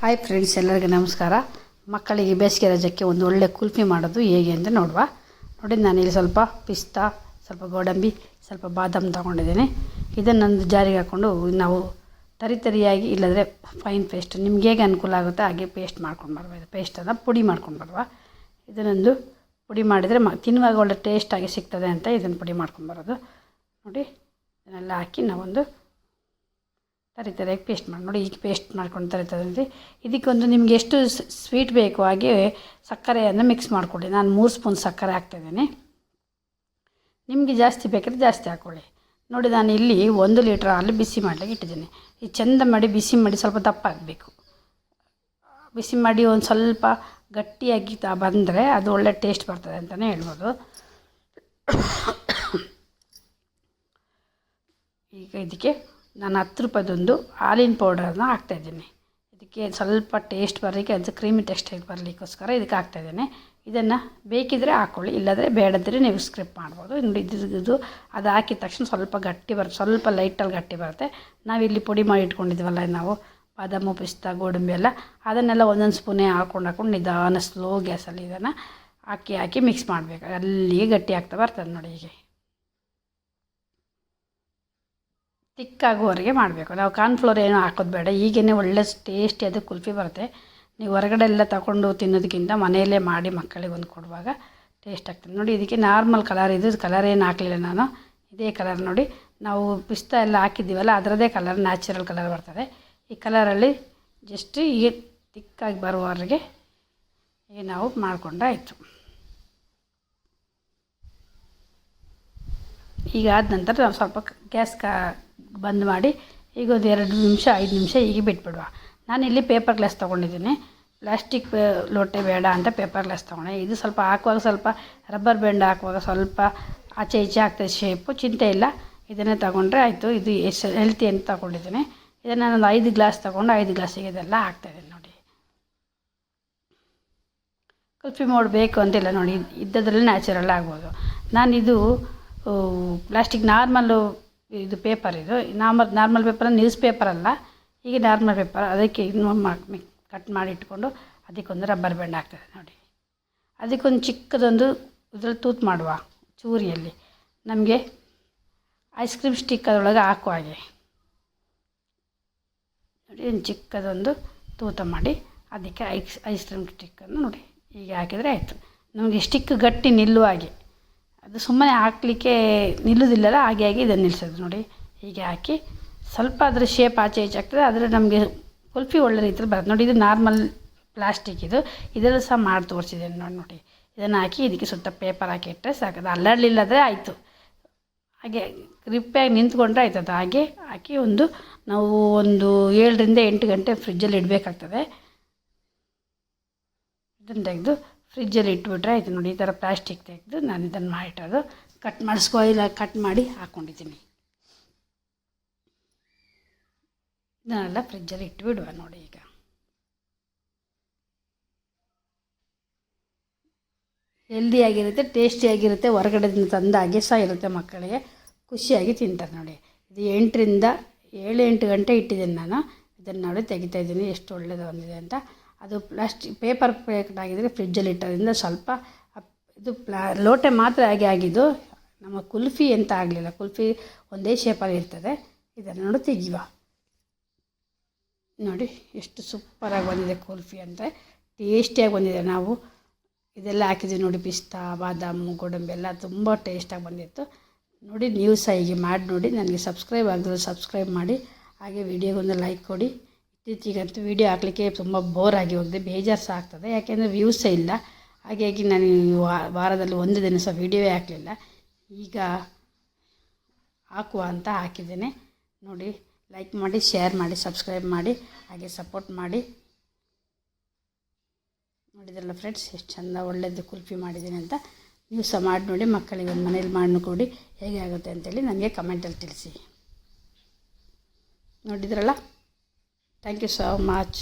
Hi friends, ಎಲ್ಲರಿಗೂ ನಮಸ್ಕಾರ. ಮಕ್ಕಳಿಗೆ ಬೇಸಿಗೆ ರಜಕ್ಕೆ ಒಂದು ಒಳ್ಳೆ ಕುಲ್ಫಿ ಮಾಡೋದು ಹೇಗೆ ಅಂತ ನೋಡುವ. ನೋಡಿ, ನಾನಿಲ್ಲಿ ಸ್ವಲ್ಪ ಪಿಸ್ತಾ, ಸ್ವಲ್ಪ ಗೋಡಂಬಿ, ಸ್ವಲ್ಪ ಬಾದಾಮ್ ತೊಗೊಂಡಿದ್ದೀನಿ. ಇದನ್ನೊಂದು ಜಾರಿಗೆ ಹಾಕ್ಕೊಂಡು ನಾವು ತರಿಯಾಗಿ ಇಲ್ಲದ್ರೆ ಫೈನ್ ಪೇಸ್ಟ್ ನಿಮ್ಗೆ ಹೇಗೆ ಅನುಕೂಲ ಆಗುತ್ತೆ ಹಾಗೆ ಪೇಸ್ಟ್ ಮಾಡ್ಕೊಂಡು ಬರುವ. ಇದು ಪೇಸ್ಟನ್ನು ಪುಡಿ ಮಾಡ್ಕೊಂಡು ಬರುವ. ಇದನ್ನೊಂದು ಪುಡಿ ಮಾಡಿದರೆ ತಿನ್ನುವಾಗ ಒಳ್ಳೆ ಟೇಸ್ಟಾಗಿ ಸಿಗ್ತದೆ ಅಂತ ಇದನ್ನು ಪುಡಿ ಮಾಡ್ಕೊಂಡು ಬರೋದು. ನೋಡಿ, ಇದನ್ನೆಲ್ಲ ಹಾಕಿ ನಾವೊಂದು ತರಿಯಾಗಿ ಪೇಸ್ಟ್ ಮಾಡಿ. ನೋಡಿ, ಈಗ ಪೇಸ್ಟ್ ಮಾಡ್ಕೊಂಡು ತರಿತದೆ. ಇದಕ್ಕೊಂದು ನಿಮಗೆ ಎಷ್ಟು ಸ್ವೀಟ್ ಬೇಕು ಹಾಗೆ ಸಕ್ಕರೆಯನ್ನು ಮಿಕ್ಸ್ ಮಾಡಿಕೊಳ್ಳಿ. ನಾನು 3 ಸ್ಪೂನ್ ಸಕ್ಕರೆ ಹಾಕ್ತಾಯಿದ್ದೀನಿ. ನಿಮಗೆ ಜಾಸ್ತಿ ಬೇಕಾದರೆ ಜಾಸ್ತಿ ಹಾಕ್ಕೊಳ್ಳಿ. ನೋಡಿ, ನಾನು ಇಲ್ಲಿ 1 ಲೀಟ್ರ್ ಹಾಲು ಬಿಸಿ ಮಾಡಲಿಕ್ಕೆ ಇಟ್ಟಿದ್ದೀನಿ. ಈ ಚೆಂದ ಮಾಡಿ ಬಿಸಿ ಮಾಡಿ ಸ್ವಲ್ಪ ದಪ್ಪ ಆಗಬೇಕು. ಬಿಸಿ ಮಾಡಿ ಒಂದು ಸ್ವಲ್ಪ ಗಟ್ಟಿಯಾಗಿ ಬಂದರೆ ಅದು ಒಳ್ಳೆ ಟೇಸ್ಟ್ ಬರ್ತದೆ ಅಂತಲೇ ಹೇಳ್ಬೋದು. ಈಗ ಇದಕ್ಕೆ ನಾನು 10 ರೂಪಾಯಿದೊಂದು ಹಾಲಿನ ಪೌಡರನ್ನು ಹಾಕ್ತಾಯಿದ್ದೀನಿ. ಇದಕ್ಕೆ ಸ್ವಲ್ಪ ಟೇಸ್ಟ್ ಬರಲಿಕ್ಕೆ, ಅದು ಕ್ರೀಮಿ ಟೆಕ್ಸ್ಟೈಲ್ ಬರಲಿಕ್ಕೋಸ್ಕರ ಇದಕ್ಕೆ ಹಾಕ್ತಾಯಿದ್ದೇನೆ. ಇದನ್ನು ಬೇಕಿದ್ದರೆ ಹಾಕ್ಕೊಳ್ಳಿ, ಇಲ್ಲದ್ರೆ ಬೇಡದ್ರೆ ನೀವು ಸ್ಕಿಪ್ ಮಾಡ್ಬೋದು. ನೋಡಿ, ಇದು ಅದು ಹಾಕಿದ ತಕ್ಷಣ ಸ್ವಲ್ಪ ಗಟ್ಟಿ ಬರುತ್ತೆ, ಸ್ವಲ್ಪ ಲೈಟಲ್ಲಿ ಗಟ್ಟಿ ಬರುತ್ತೆ. ನಾವಿಲ್ಲಿ ಪುಡಿ ಮಾಡಿ ಇಟ್ಕೊಂಡಿದ್ದೀವಲ್ಲ ನಾವು ಬಾದಾಮು, ಪಿಸ್ತಾ, ಗೋಡಂಬಿ ಎಲ್ಲ, ಅದನ್ನೆಲ್ಲ ಒಂದೊಂದು ಸ್ಪೂನೇ ಹಾಕ್ಕೊಂಡು ನಿಧಾನ ಸ್ಲೋ ಗ್ಯಾಸಲ್ಲಿ ಇದನ್ನು ಹಾಕಿ ಮಿಕ್ಸ್ ಮಾಡಬೇಕು. ಅಲ್ಲಿಗೆ ಗಟ್ಟಿ ಆಗ್ತಾ ಬರ್ತದೆ. ನೋಡಿ, ಹೀಗೆ ತಿಕ್ಕಾಗುವವರೆಗೆ ಮಾಡಬೇಕು. ನಾವು ಕಾರ್ನ್ಫ್ಲೋರ್ ಏನೂ ಹಾಕೋದು ಬೇಡ. ಈಗೇ ಒಳ್ಳೆ ಟೇಸ್ಟಿ ಅದು ಕುಲ್ಫಿ ಬರುತ್ತೆ. ನೀವು ಹೊರಗಡೆ ಎಲ್ಲ ತಗೊಂಡು ತಿನ್ನೋದಕ್ಕಿಂತ ಮನೆಯಲ್ಲೇ ಮಾಡಿ ಮಕ್ಕಳಿಗೆ ಒಂದು ಕೊಡುವಾಗ ಟೇಸ್ಟ್ ಆಗ್ತದೆ. ನೋಡಿ, ಇದಕ್ಕೆ ನಾರ್ಮಲ್ ಕಲರ್, ಇದು ಕಲರ್ ಏನು ಹಾಕಲಿಲ್ಲ ನಾನು. ಇದೇ ಕಲರ್ ನೋಡಿ, ನಾವು ಪಿಸ್ತಾ ಎಲ್ಲ ಹಾಕಿದ್ದೀವಲ್ಲ ಅದರದ್ದೇ ಕಲರ್, ನ್ಯಾಚುರಲ್ ಕಲರ್ ಬರ್ತದೆ. ಈ ಕಲರಲ್ಲಿ ಜಸ್ಟ್ ಈಗ ತಿಕ್ಕಾಗಿ ಬರುವವರೆಗೆ ಈಗ ನಾವು ಮಾಡಿಕೊಂಡ್ರೆ ಆಯಿತು. ಈಗ ಆದ ನಂತರ ನಾವು ಸ್ವಲ್ಪ ಗ್ಯಾಸ್ ಬಂದ್ ಮಾಡಿ ಈಗ ಒಂದು 2 ನಿಮಿಷ 5 ನಿಮಿಷ ಹೀಗೆ ಬಿಟ್ಬಿಡುವ. ನಾನಿಲ್ಲಿ ಪೇಪರ್ ಗ್ಲಾಸ್ ತೊಗೊಂಡಿದ್ದೀನಿ. ಪ್ಲಾಸ್ಟಿಕ್ ಲೋಟೆ ಬೇಡ ಅಂತ ಪೇಪರ್ ಗ್ಲಾಸ್ ತೊಗೊಂಡೆ. ಇದು ಸ್ವಲ್ಪ ಹಾಕುವಾಗ ಸ್ವಲ್ಪ ರಬ್ಬರ್ ಬ್ಯಾಂಡ್ ಹಾಕುವಾಗ ಸ್ವಲ್ಪ ಆಚೆ ಈಚೆ ಆಗ್ತದೆ ಶೇಪು, ಚಿಂತೆ ಇಲ್ಲ. ಇದನ್ನೇ ತೊಗೊಂಡ್ರೆ ಆಯಿತು. ಇದು ಎಷ್ಟು ಹೆಲ್ತಿ ಅಂತ ತೊಗೊಂಡಿದ್ದೀನಿ. ಇದನ್ನು ನಾನೊಂದು 5 ಗ್ಲಾಸ್ ತೊಗೊಂಡು 5 ಗ್ಲಾಸಿಗೆ ಇದೆಲ್ಲ ಹಾಕ್ತಾಯಿದ್ದೀನಿ. ನೋಡಿ, ಕುಲ್ಫಿ ಮೋಡ್ ಬೇಕು ಅಂತಿಲ್ಲ. ನೋಡಿ, ಇದ್ದದ್ರಲ್ಲಿ ನ್ಯಾಚುರಲ್ ಆಗ್ಬೋದು. ನಾನಿದು ಪ್ಲಾಸ್ಟಿಕ್ ನಾರ್ಮಲ್ಲು ಇದು ಪೇಪರ್, ಇದು ನಾರ್ಮಲ್ ಪೇಪರ್, ನ್ಯೂಸ್ ಪೇಪರ್ ಅಲ್ಲ, ಹೀಗೆ ನಾರ್ಮಲ್ ಪೇಪರ್. ಅದಕ್ಕೆ ಇನ್ನೊಮ್ಮೆ ಕಟ್ ಮಾಡಿ ಇಟ್ಕೊಂಡು ಅದಕ್ಕೊಂದು ರಬ್ಬರ್ ಬ್ಯಾಂಡ್ ಆಗ್ತದೆ. ನೋಡಿ, ಅದಕ್ಕೊಂದು ಚಿಕ್ಕದೊಂದು ಇದರಲ್ಲಿ ತೂತು ಮಾಡುವ ಚೂರಿಯಲ್ಲಿ, ನಮಗೆ ಐಸ್ ಕ್ರೀಮ್ ಸ್ಟಿಕ್ ಅದರೊಳಗೆ ಹಾಕುವ ಹಾಗೆ. ನೋಡಿ, ಒಂದು ಚಿಕ್ಕದೊಂದು ತೂತ ಮಾಡಿ ಅದಕ್ಕೆ ಐಸ್ ಕ್ರೀಮ್ ಸ್ಟಿಕ್ಕನ್ನು ನೋಡಿ ಹೀಗೆ ಹಾಕಿದರೆ ಆಯಿತು. ನಮಗೆ ಸ್ಟಿಕ್ ಗಟ್ಟಿ ನಿಲ್ಲುವ ಹಾಗೆ, ಅದು ಸುಮ್ಮನೆ ಹಾಕಲಿಕ್ಕೆ ನಿಲ್ಲುವುದಿಲ್ಲಲ್ಲ, ಹಾಗೆ ಇದನ್ನು ನಿಲ್ಲಿಸೋದು. ನೋಡಿ, ಹೀಗೆ ಹಾಕಿ ಸ್ವಲ್ಪ ಅದರ ಶೇಪ್ ಆಚೆ ಈಚೆ ಆಗ್ತದೆ, ಆದರೆ ನಮಗೆ ಕುಲ್ಫಿ ಒಳ್ಳೆ ರೀತಿಯಲ್ಲಿ ಬರುತ್ತೆ. ನೋಡಿ, ಇದು ನಾರ್ಮಲ್ ಪ್ಲಾಸ್ಟಿಕ್, ಇದೆಲ್ಲ ಸಹ ಮಾಡಿ ತೋರಿಸಿದ್ದೇನೆ. ನೋಡಿ, ಇದನ್ನು ಹಾಕಿ ಇದಕ್ಕೆ ಸುತ್ತ ಪೇಪರ್ ಹಾಕಿ ಇಟ್ಟರೆ ಸಾಕದು. ಅಲ್ಲಾಡಲಿಲ್ಲದ್ರೆ ಆಯಿತು. ಹಾಗೆ ಗ್ರಿಪ್ಪಾಗಿ ನಿಂತ್ಕೊಂಡ್ರೆ ಆಯ್ತದೆ. ಹಾಗೆ ಹಾಕಿ ನಾವು ಒಂದು 7 ರಿಂದ 8 ಗಂಟೆ ಫ್ರಿಜ್ಜಲ್ಲಿ ಇಡಬೇಕಾಗ್ತದೆ. ಇದನ್ನು ತೆಗೆದು ಫ್ರಿಜ್ಜಲ್ಲಿ ಇಟ್ಬಿಟ್ರೆ ಆಯಿತು. ನೋಡಿ, ಈ ಥರ ಪ್ಲಾಸ್ಟಿಕ್ ತೆಗೆದು ನಾನು ಇದನ್ನು ಮಾಡಿಟ್ಟೋದು ಕಟ್ ಮಾಡಿ ಸ್ಕ್ವೈಲಾಗಿ ಕಟ್ ಮಾಡಿ ಹಾಕ್ಕೊಂಡಿದ್ದೀನಿ. ಇದನ್ನೆಲ್ಲ ಫ್ರಿಜ್ಜಲ್ಲಿ ಇಟ್ಬಿಡುವ. ನೋಡಿ, ಈಗ ಹೆಲ್ದಿಯಾಗಿರುತ್ತೆ, ಟೇಸ್ಟಿಯಾಗಿರುತ್ತೆ. ಹೊರಗಡೆದಿಂದ ತಂದಾಗೆ ಸಹ ಇರುತ್ತೆ, ಮಕ್ಕಳಿಗೆ ಖುಷಿಯಾಗಿ ತಿಂತಾರೆ. ನೋಡಿ, ಇದು 8 ರಿಂದ 7-8 ಗಂಟೆ ಇಟ್ಟಿದ್ದೀನಿ ನಾನು. ಇದನ್ನು ನೋಡಿ ತೆಗಿತಾಯಿದ್ದೀನಿ, ಎಷ್ಟು ಒಳ್ಳೆಯದು ಬಂದಿದೆ ಅಂತ. ಅದು ಪ್ಲಾಸ್ಟಿಕ್ ಪೇಪರ್ ಪ್ಯಾಕೆಟ್ ಆಗಿದ್ದರೆ ಫ್ರಿಜ್ಜಲ್ಲಿ ಇಟ್ಟೋದ್ರಿಂದ ಸ್ವಲ್ಪ ಇದು ಲೋಟೆ ಮಾತ್ರ ಆಗಿದ್ದು, ನಮ್ಮ ಕುಲ್ಫಿ ಎಂತ ಆಗಲಿಲ್ಲ. ಕುಲ್ಫಿ ಒಂದೇ ಶೇಪಲ್ಲಿ ಇರ್ತದೆ. ಇದನ್ನು ನೋಡಿ ತೆಗಿಯುವ. ನೋಡಿ, ಎಷ್ಟು ಸೂಪರಾಗಿ ಬಂದಿದೆ ಕುಲ್ಫಿ ಅಂದರೆ, ಟೇಸ್ಟಿಯಾಗಿ ಬಂದಿದೆ. ನಾವು ಇದೆಲ್ಲ ಹಾಕಿದ್ದೀವಿ ನೋಡಿ, ಪಿಸ್ತಾ, ಬಾದಾಮು, ಗೋಡಂಬಿ ಎಲ್ಲ ತುಂಬ ಟೇಸ್ಟಾಗಿ ಬಂದಿತ್ತು. ನೋಡಿ, ನೀವು ಸಹ ಹೀಗೆ ಮಾಡಿ ನೋಡಿ. ನನಗೆ ಸಬ್ಸ್ಕ್ರೈಬ್ ಆಗಿದ್ರೆ ಸಬ್ಸ್ಕ್ರೈಬ್ ಮಾಡಿ, ಹಾಗೆ ವಿಡಿಯೋಗೊಂದು ಲೈಕ್ ಕೊಡಿ. ಇತ್ತೀಚೆಗಂತೂ ವೀಡಿಯೋ ಹಾಕಲಿಕ್ಕೆ ತುಂಬ ಬೋರಾಗಿ ಹೋಗಿದೆ, ಬೇಜಾರು ಸಹ ಆಗ್ತದೆ. ಯಾಕೆಂದರೆ ವ್ಯೂಸೇ ಇಲ್ಲ. ಹಾಗಾಗಿ ನಾನು ವಾರದಲ್ಲಿ 1 ದಿನ ಸಹ ವೀಡಿಯೋವೇ ಹಾಕಲಿಲ್ಲ. ಈಗ ಹಾಕುವ ಅಂತ ಹಾಕಿದ್ದೇನೆ. ನೋಡಿ, ಲೈಕ್ ಮಾಡಿ, ಶೇರ್ ಮಾಡಿ, ಸಬ್ಸ್ಕ್ರೈಬ್ ಮಾಡಿ, ಹಾಗೆ ಸಪೋರ್ಟ್ ಮಾಡಿ. ನೋಡಿದ್ರಲ್ಲ ಫ್ರೆಂಡ್ಸ್, ಎಷ್ಟು ಚೆಂದ ಒಳ್ಳೆಯದು ಕುಲ್ಫಿ ಮಾಡಿದ್ದೀನಿ ಅಂತ. ನೀವು ಸಹ ಮಾಡಿ ನೋಡಿ, ಮಕ್ಕಳಿಗೆ ಒಂದು ಮನೇಲಿ ಮಾಡಿ ಕೊಡಿ. ಹೇಗೆ ಆಗುತ್ತೆ ಅಂತೇಳಿ ನನಗೆ ಕಮೆಂಟಲ್ಲಿ ತಿಳಿಸಿ. ನೋಡಿದ್ರಲ್ಲ, ಥ್ಯಾಂಕ್ ಯು ಸೋ ಮಚ್.